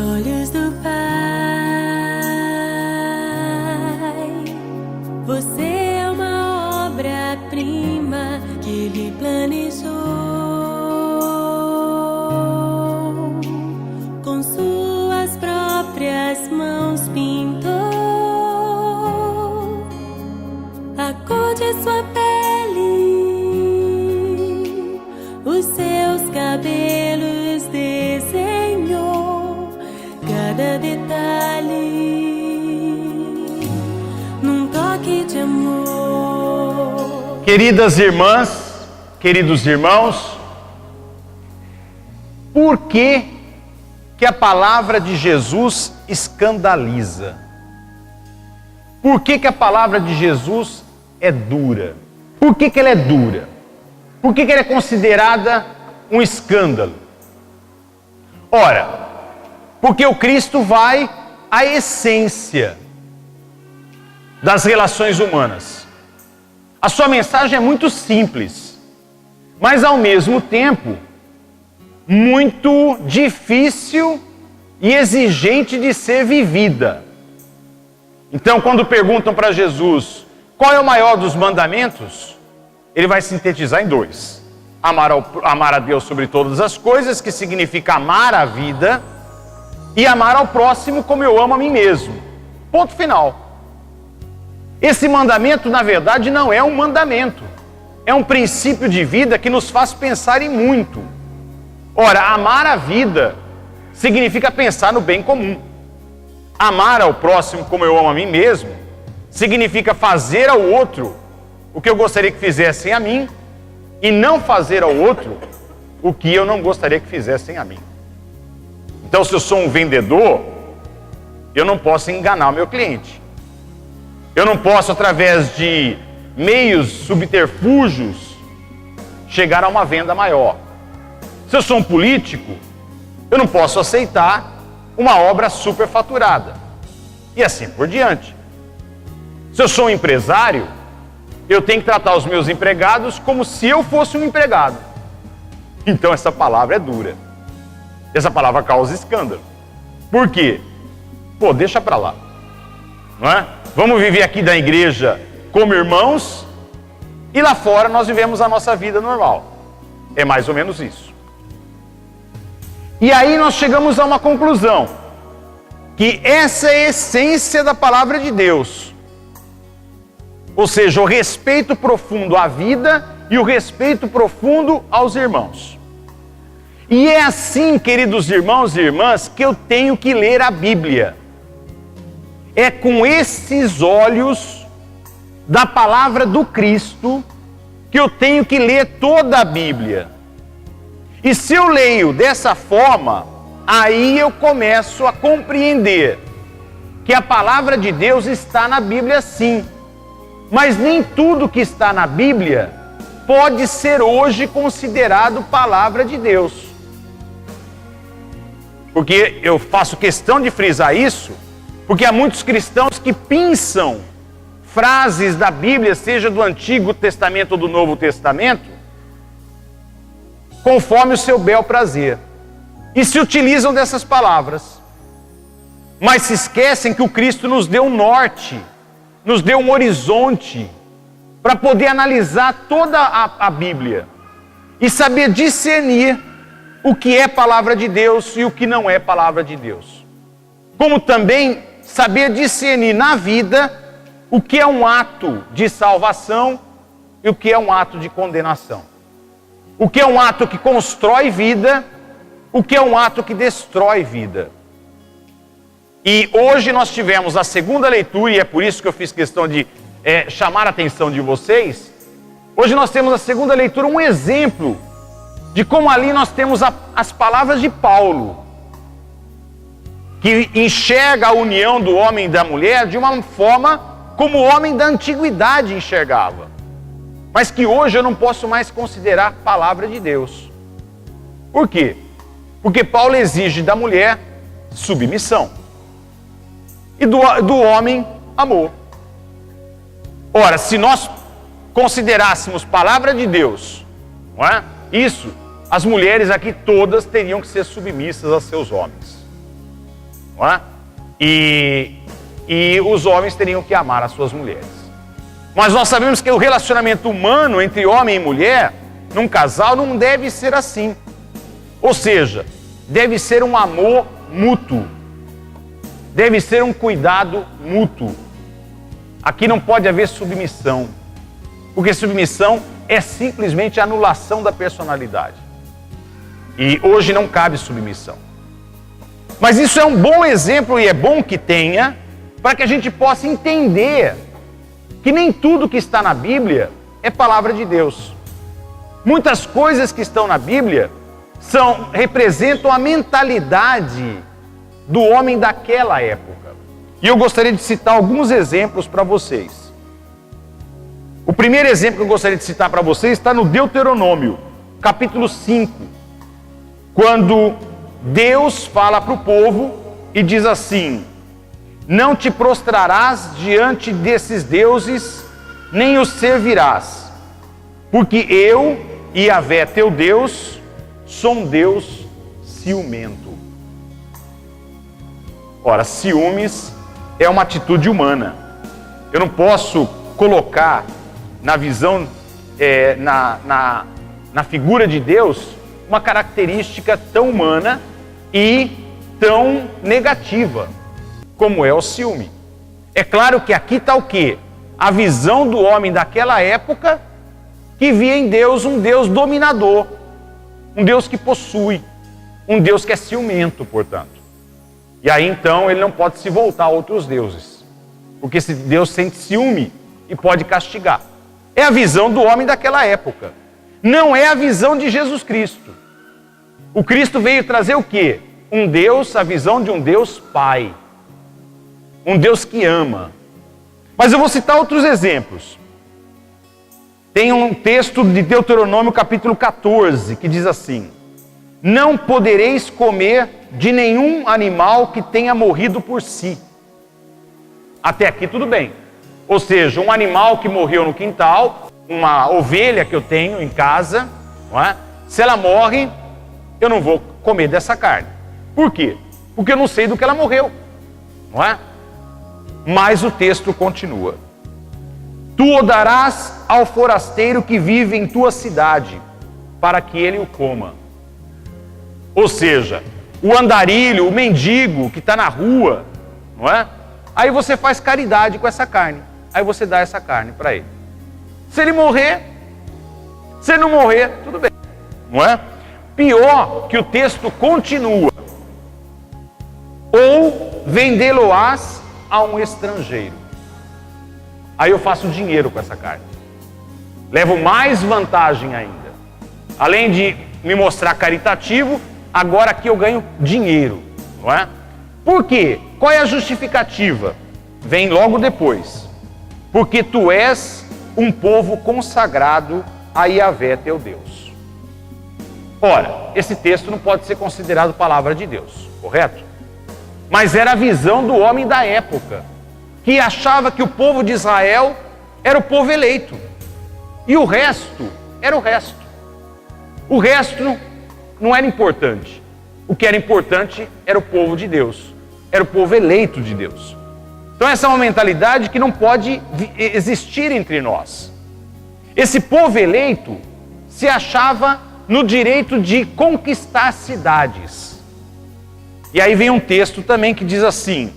olhos do Pai, você é uma obra-prima que Ele planejou. Com suas próprias mãos pintou a cor de sua pele, os seus cabelos desenhou, cada detalhe num toque de amor. Queridas irmãs, queridos irmãos, por que a palavra de Jesus escandaliza? Por que a palavra de Jesus é dura? Por que ela é dura? Por que ela é considerada um escândalo? Ora, porque o Cristo vai à essência das relações humanas. A sua mensagem é muito simples, mas ao mesmo tempo muito difícil e exigente de ser vivida. Então, quando perguntam para Jesus qual é o maior dos mandamentos, ele vai sintetizar em dois: amar a Deus sobre todas as coisas, que significa amar a vida, e amar ao próximo como eu amo a mim mesmo. Ponto final. Esse mandamento, na verdade, não é um mandamento, é um princípio de vida que nos faz pensar em muito. Ora, amar a vida significa pensar no bem comum. Amar ao próximo como eu amo a mim mesmo significa fazer ao outro o que eu gostaria que fizessem a mim e não fazer ao outro o que eu não gostaria que fizessem a mim. Então, se eu sou um vendedor, eu não posso enganar o meu cliente. Eu não posso, através de meios subterfúgios, chegar a uma venda maior. Se eu sou um político, eu não posso aceitar uma obra superfaturada. E assim por diante. Se eu sou um empresário, eu tenho que tratar os meus empregados como se eu fosse um empregado. Então essa palavra é dura. Essa palavra causa escândalo. Por quê? Pô, deixa pra lá. Não é? Vamos viver aqui da igreja como irmãos e lá fora nós vivemos a nossa vida normal. É mais ou menos isso. E aí nós chegamos a uma conclusão, que essa é a essência da palavra de Deus. Ou seja, o respeito profundo à vida e o respeito profundo aos irmãos. E é assim, queridos irmãos e irmãs, que eu tenho que ler a Bíblia. É com esses olhos da palavra do Cristo que eu tenho que ler toda a Bíblia. E se eu leio dessa forma, aí eu começo a compreender que a palavra de Deus está na Bíblia sim. Mas nem tudo que está na Bíblia pode ser hoje considerado palavra de Deus. Porque eu faço questão de frisar isso, porque há muitos cristãos que pinçam frases da Bíblia, seja do Antigo Testamento ou do Novo Testamento, conforme o seu bel prazer, e se utilizam dessas palavras, mas se esquecem que o Cristo nos deu um norte, nos deu um horizonte, para poder analisar toda a Bíblia, e saber discernir o que é palavra de Deus e o que não é palavra de Deus. Como também saber discernir na vida o que é um ato de salvação e o que é um ato de condenação. O que é um ato que constrói vida, o que é um ato que destrói vida. E hoje nós tivemos a segunda leitura, e é por isso que eu fiz questão de chamar a atenção de vocês. Hoje nós temos a segunda leitura, um exemplo de como ali nós temos as palavras de Paulo, que enxerga a união do homem e da mulher de uma forma como o homem da antiguidade enxergava, mas que hoje eu não posso mais considerar palavra de Deus. Por quê? Porque Paulo exige da mulher submissão e do homem amor. Ora, se nós considerássemos palavra de Deus, não é? Isso, as mulheres aqui todas teriam que ser submissas a seus homens. não é? E os homens teriam que amar as suas mulheres. Mas nós sabemos que o relacionamento humano entre homem e mulher, num casal, não deve ser assim. Ou seja, deve ser um amor mútuo. Deve ser um cuidado mútuo. Aqui não pode haver submissão. Porque submissão é simplesmente a anulação da personalidade. E hoje não cabe submissão. Mas isso é um bom exemplo e é bom que tenha, para que a gente possa entender que nem tudo que está na Bíblia é palavra de Deus. Muitas coisas que estão na Bíblia representam a mentalidade do homem daquela época. E eu gostaria de citar alguns exemplos para vocês. O primeiro exemplo que eu gostaria de citar para vocês está no Deuteronômio, capítulo 5, quando Deus fala para o povo e diz assim: não te prostrarás diante desses deuses, nem os servirás, porque eu, Yahvé teu Deus, sou um Deus ciumento. Ora, ciúmes é uma atitude humana. Eu não posso colocar na visão, na figura de Deus, uma característica tão humana e tão negativa como é o ciúme. É claro que aqui está o quê? A visão do homem daquela época, que via em Deus um Deus dominador, um Deus que possui, um Deus que é ciumento, portanto. E aí então ele não pode se voltar a outros deuses, porque esse Deus sente ciúme e pode castigar. É a visão do homem daquela época. Não é a visão de Jesus Cristo. O Cristo veio trazer o quê? Um Deus, a visão de um Deus Pai. Um Deus que ama. Mas eu vou citar outros exemplos. Tem um texto de Deuteronômio capítulo 14 que diz assim: não podereis comer de nenhum animal que tenha morrido por si. Até aqui tudo bem. Ou seja, um animal que morreu no quintal, uma ovelha que eu tenho em casa, não é? Se ela morre, eu não vou comer dessa carne. Por quê? Porque eu não sei do que ela morreu, não é? Mas o texto continua: tu o darás ao forasteiro que vive em tua cidade, para que ele o coma. Ou seja, o andarilho, o mendigo que está na rua, não é? Aí você faz caridade com essa carne. Aí você dá essa carne para ele. Se ele morrer, se ele não morrer, tudo bem, não é? Pior que o texto continua: ou vendê-lo-ás a um estrangeiro. Aí eu faço dinheiro com essa carne. Levo mais vantagem ainda. Além de me mostrar caritativo, agora aqui eu ganho dinheiro, não é? Por quê? Qual é a justificativa? Vem logo depois. Porque tu és um povo consagrado a Yahvé teu Deus. Ora, esse texto não pode ser considerado palavra de Deus, correto? Mas era a visão do homem da época, que achava que o povo de Israel era o povo eleito. E o resto era o resto. O resto não era importante. O que era importante era o povo de Deus. Era o povo eleito de Deus. Então essa é uma mentalidade que não pode existir entre nós. Esse povo eleito se achava no direito de conquistar cidades. E aí vem um texto também que diz assim: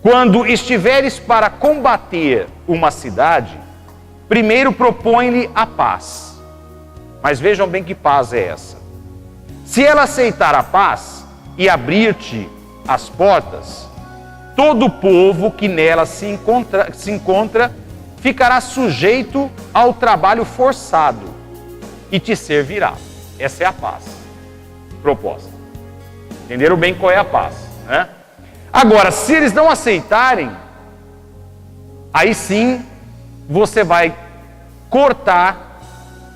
quando estiveres para combater uma cidade, primeiro propõe-lhe a paz. Mas vejam bem que paz é essa. Se ela aceitar a paz e abrir-te as portas, todo o povo que nela se encontra ficará sujeito ao trabalho forçado e te servirá. Essa é a paz proposta. Entenderam bem qual é a paz, né? Agora, se eles não aceitarem, aí sim você vai cortar,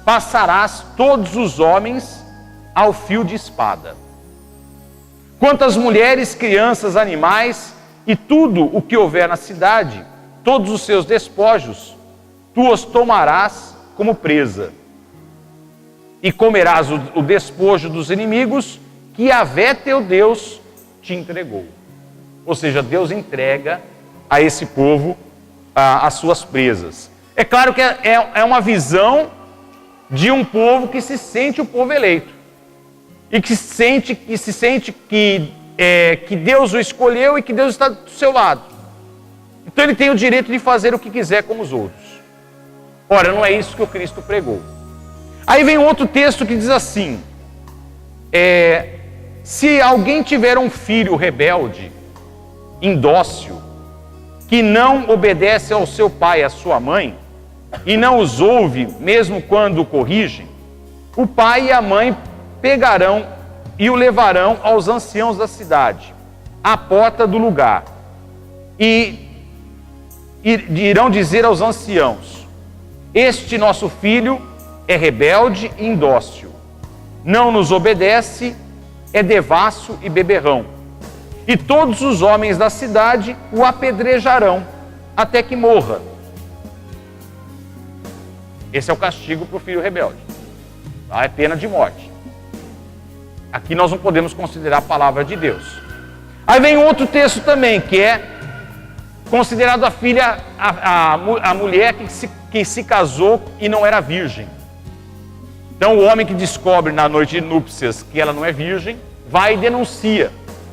passarás todos os homens ao fio de espada. Quantas mulheres, crianças, animais e tudo o que houver na cidade, todos os seus despojos, tu os tomarás como presa. E comerás o despojo dos inimigos que Yahvé teu Deus te entregou. Ou seja, Deus entrega a esse povo as suas presas. É claro que é uma visão de um povo que se sente o povo eleito. E que se sente que Deus o escolheu e que Deus está do seu lado. Então ele tem o direito de fazer o que quiser com os outros. Ora, não é isso que o Cristo pregou. Aí vem outro texto que diz assim, se alguém tiver um filho rebelde, indócil, que não obedece ao seu pai e à sua mãe, e não os ouve mesmo quando o corrigem, o pai e a mãe pegarão e o levarão aos anciãos da cidade, à porta do lugar, e irão dizer aos anciãos: este nosso filho é rebelde e indócil, não nos obedece, é devasso e beberrão. E todos os homens da cidade o apedrejarão até que morra. Esse é o castigo para o filho rebelde. Tá? É pena de morte. Aqui nós não podemos considerar a palavra de Deus. Aí vem outro texto também, que é considerado a filha, a mulher que se casou e não era virgem. Então o homem que descobre na noite de núpcias que ela não é virgem, vai e denuncia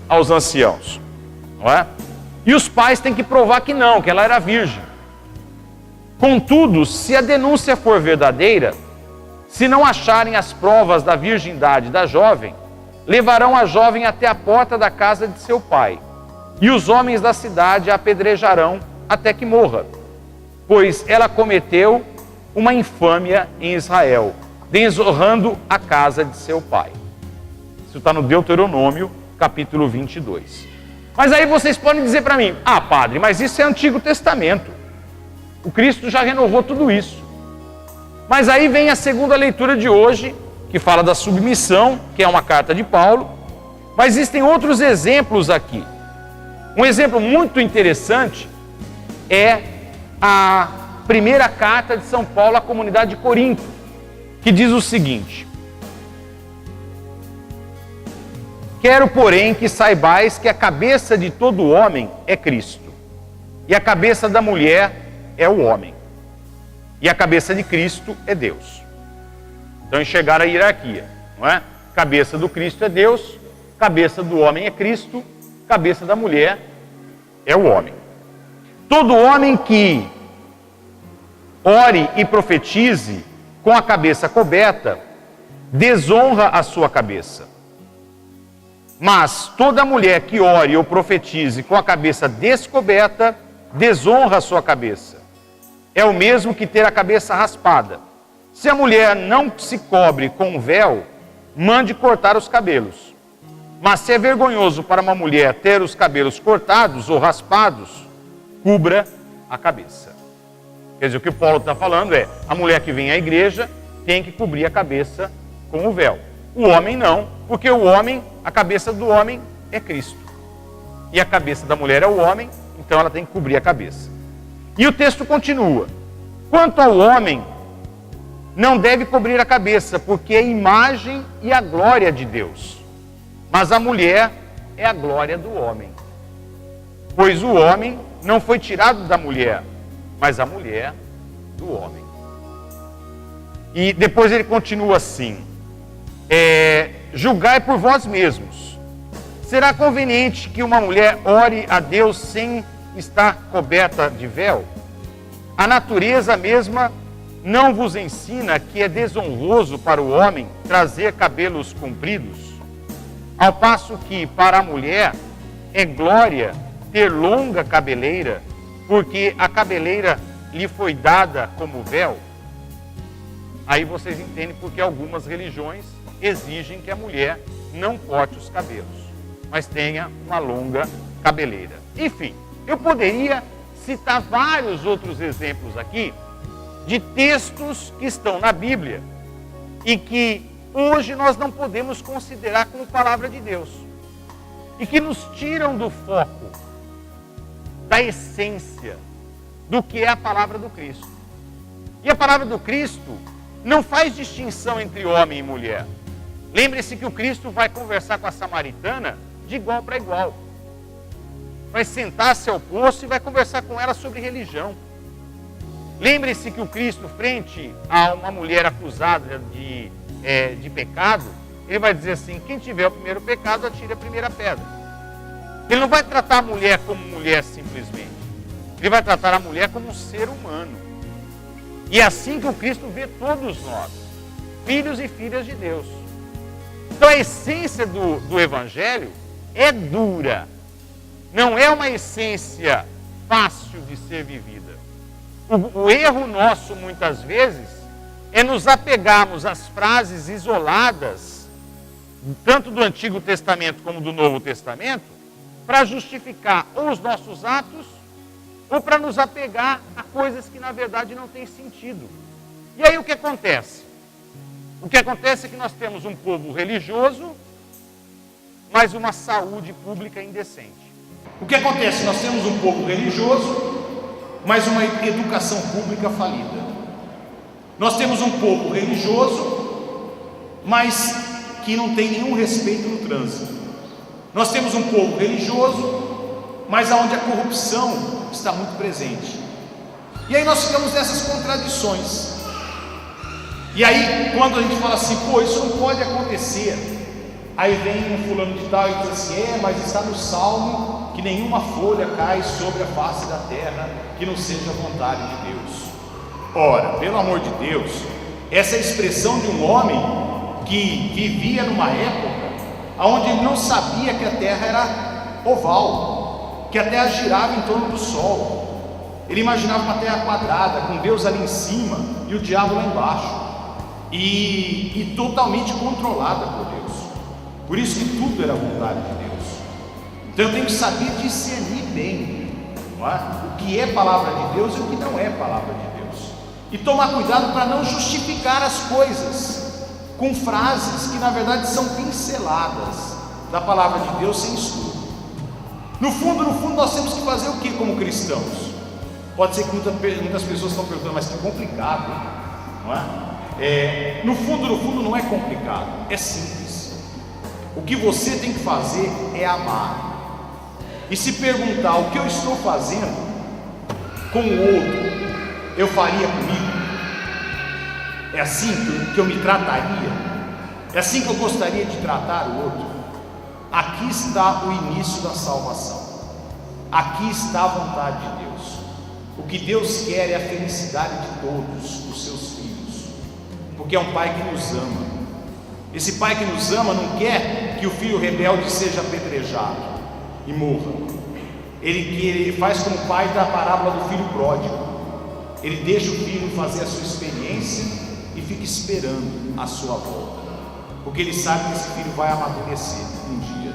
aos anciãos. Não é? E os pais têm que provar que não, que ela era virgem. Contudo, se a denúncia for verdadeira, se não acharem as provas da virgindade da jovem, levarão a jovem até a porta da casa de seu pai, e os homens da cidade a apedrejarão até que morra, pois ela cometeu uma infâmia em Israel, desonrando a casa de seu pai. Isso está no Deuteronômio, capítulo 22. Mas aí vocês podem dizer para mim: ah, padre, mas isso é Antigo Testamento. O Cristo já renovou tudo isso. Mas aí vem a segunda leitura de hoje, que fala da submissão, que é uma carta de Paulo. Mas existem outros exemplos aqui. Um exemplo muito interessante é a primeira carta de São Paulo à comunidade de Corinto, que diz o seguinte: quero, porém, que saibais que a cabeça de todo homem é Cristo, e a cabeça da mulher é o homem, e a cabeça de Cristo é Deus. Então enxergar a hierarquia, não é? Cabeça do Cristo é Deus, cabeça do homem é Cristo, cabeça da mulher é o homem. Todo homem que ore e profetize com a cabeça coberta, desonra a sua cabeça. Mas toda mulher que ore ou profetize com a cabeça descoberta, desonra a sua cabeça. É o mesmo que ter a cabeça raspada. Se a mulher não se cobre com um véu, mande cortar os cabelos. Mas se é vergonhoso para uma mulher ter os cabelos cortados ou raspados, cubra a cabeça. Quer dizer, o que Paulo está falando é: a mulher que vem à igreja tem que cobrir a cabeça com o véu. O homem não, porque o homem, a cabeça do homem é Cristo. E a cabeça da mulher é o homem, então ela tem que cobrir a cabeça. E o texto continua: quanto ao homem, não deve cobrir a cabeça, porque é a imagem e a glória de Deus. Mas a mulher é a glória do homem. Pois o homem não foi tirado da mulher, mas a mulher do homem. E depois ele continua assim: julgai por vós mesmos. Será conveniente que uma mulher ore a Deus sem estar coberta de véu? A natureza mesma não vos ensina que é desonroso para o homem trazer cabelos compridos? Ao passo que para a mulher é glória ter longa cabeleira, porque a cabeleira lhe foi dada como véu? Aí vocês entendem porque algumas religiões exigem que a mulher não corte os cabelos, mas tenha uma longa cabeleira. Enfim, eu poderia citar vários outros exemplos aqui de textos que estão na Bíblia e que hoje nós não podemos considerar como palavra de Deus e que nos tiram do foco, da essência do que é a palavra do Cristo. E a palavra do Cristo não faz distinção entre homem e mulher. Lembre-se que o Cristo vai conversar com a samaritana de igual para igual. vai sentar-se ao poço e vai conversar com ela sobre religião. Lembre-se que o Cristo, frente a uma mulher acusada de pecado, ele vai dizer assim: quem tiver o primeiro pecado, atire a primeira pedra. Ele não vai tratar a mulher como mulher simplesmente. Ele vai tratar a mulher como um ser humano. E é assim que o Cristo vê todos nós, filhos e filhas de Deus. Então a essência do Evangelho é dura. Não é uma essência fácil de ser vivida. O erro nosso, muitas vezes, é nos apegarmos às frases isoladas, tanto do Antigo Testamento como do Novo Testamento, para justificar ou os nossos atos, ou para nos apegar a coisas que, na verdade, não têm sentido. E aí o que acontece? O que acontece é que nós temos um povo religioso, mas uma saúde pública indecente. O que acontece? Nós temos um povo religioso, mas uma educação pública falida. Nós temos um povo religioso, mas que não tem nenhum respeito no trânsito. Nós temos um povo religioso, mas onde a corrupção está muito presente. E aí nós ficamos nessas contradições. E aí, quando a gente fala assim, pô, isso não pode acontecer, aí vem um fulano de tal e diz assim, mas está no Salmo que nenhuma folha cai sobre a face da terra que não seja a vontade de Deus. Ora, pelo amor de Deus, essa é a expressão de um homem que vivia numa época onde ele não sabia que a terra era oval, que a terra girava em torno do sol. Ele imaginava uma terra quadrada, com Deus ali em cima e o diabo lá embaixo, e totalmente controlada por Deus. Por isso que tudo era vontade de Deus. Então eu tenho que saber discernir bem, não é? O que é palavra de Deus e o que não é palavra de Deus, e tomar cuidado para não justificar as coisas com frases que na verdade são pinceladas da palavra de Deus sem estudo. No fundo nós temos que fazer o que como cristãos? Pode ser que muitas pessoas estão perguntando, mas que complicado, não é? No fundo não é complicado, é simples. O que você tem que fazer é amar. E se perguntar o que eu estou fazendo com o outro, eu faria comigo? É assim que eu me trataria? É assim que eu gostaria de tratar o outro? Aqui está o início da salvação. Aqui está a vontade de Deus. O que Deus quer é a felicidade de todos os seus filhos, porque é um Pai que nos ama. Esse Pai que nos ama não quer que o filho rebelde seja apedrejado e morra. Ele faz como o pai da parábola do filho pródigo. Ele deixa o filho fazer a sua experiência e fica esperando a sua volta, porque ele sabe que esse filho vai amadurecer um dia.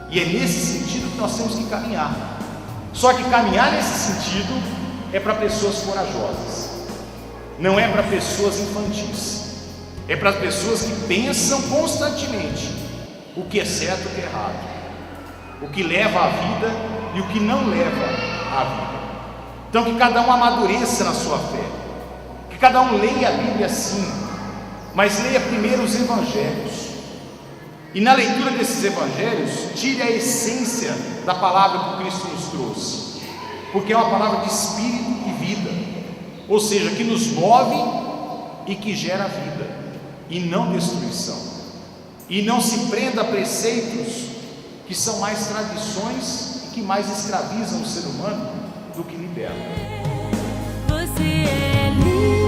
E é nesse sentido que nós temos que caminhar. Só que caminhar nesse sentido é para pessoas corajosas, não é para pessoas infantis. É para pessoas que pensam constantemente o que é certo e o que é errado, o que leva à vida e o que não leva à vida. Então que cada um amadureça na sua fé, que cada um leia a Bíblia sim, mas leia primeiro os Evangelhos, e na leitura desses Evangelhos tire a essência da palavra que Cristo nos trouxe, porque é uma palavra de espírito e vida, ou seja, que nos move e que gera vida e não destruição. E não se prenda a preceitos que são mais tradições e que mais escravizam o ser humano do que libertam. Você é lindo.